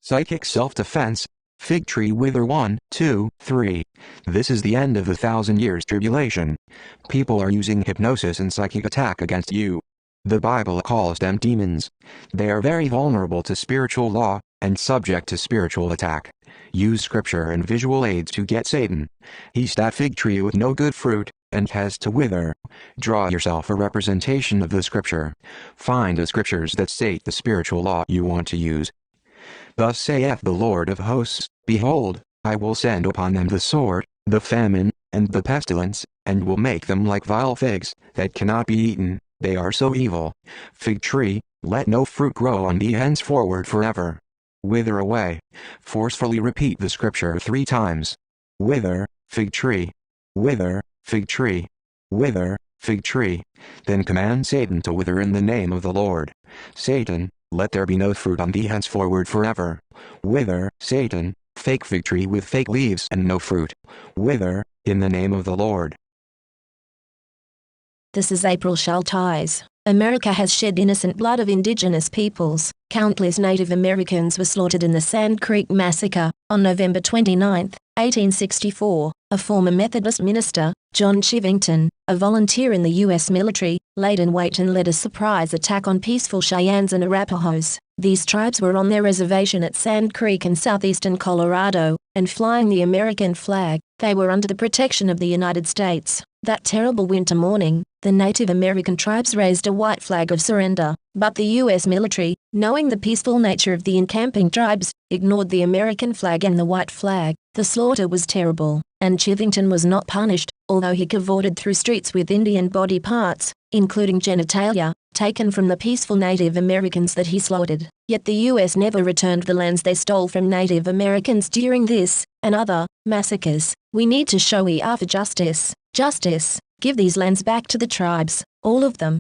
Psychic self-defense. Fig tree wither 1, 2, 3. This is the end of the 1,000 years tribulation. People are using hypnosis and psychic attack against you. The Bible calls them demons. They are very vulnerable to spiritual law, and subject to spiritual attack. Use scripture and visual aids to get Satan. He's that fig tree with no good fruit, and has to wither. Draw yourself a representation of the scripture. Find the scriptures that state the spiritual law you want to use. Thus saith the Lord of hosts, Behold, I will send upon them the sword, the famine, and the pestilence, and will make them like vile figs, that cannot be eaten, they are so evil. Fig tree, let no fruit grow on thee henceforward forever. Wither away. Forcefully repeat the scripture 3 times. Wither, fig tree. Wither, fig tree. Wither, fig tree. Then command Satan to wither in the name of the Lord. Satan, let there be no fruit on thee henceforward forever. Wither, Satan, fake fig tree with fake leaves and no fruit. Wither, in the name of the Lord. This is April Schulthies. America has shed innocent blood of indigenous peoples. Countless Native Americans were slaughtered in the Sand Creek Massacre. On November 29, 1864, a former Methodist minister, John Chivington, a volunteer in the U.S. military, laid in wait and led a surprise attack on peaceful Cheyennes and Arapahoes. These tribes were on their reservation at Sand Creek in southeastern Colorado, and flying the American flag. They were under the protection of the United States. That terrible winter morning, the Native American tribes raised a white flag of surrender, but the U.S. military, knowing the peaceful nature of the encamping tribes, ignored the American flag and the white flag. The slaughter was terrible, and Chivington was not punished, although he cavorted through streets with Indian body parts, including genitalia, taken from the peaceful Native Americans that he slaughtered. Yet the U.S. never returned the lands they stole from Native Americans during this, and other, massacres. We need to show we are for justice. Justice. Give these lands back to the tribes, all of them.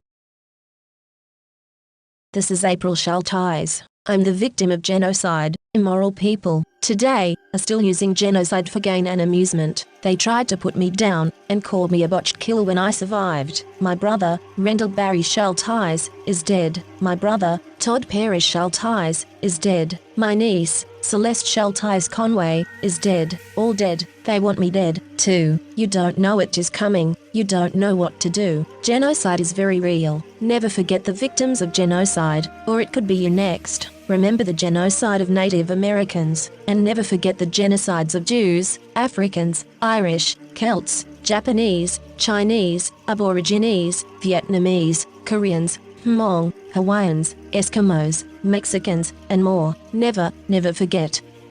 This is April Schulthies. I'm the victim of genocide. Immoral people, today, are still using genocide for gain and amusement. They tried to put me down, and called me a botched kill when I survived. My brother, Rendell Barry Schulthies, is dead. My brother, Todd Parrish Schulthies, is dead. My niece, Celeste Schulthies Conway, is dead. All dead. They want me dead, too. You don't know it is coming. You don't know what to do. Genocide is very real. Never forget the victims of genocide, or it could be you next. Remember the genocide of Native Americans, and never forget the genocides of Jews, Africans, Irish, Celts, Japanese, Chinese, Aborigines, Vietnamese, Koreans, Hmong, Hawaiians, Eskimos, Mexicans, and more. Never, never forget.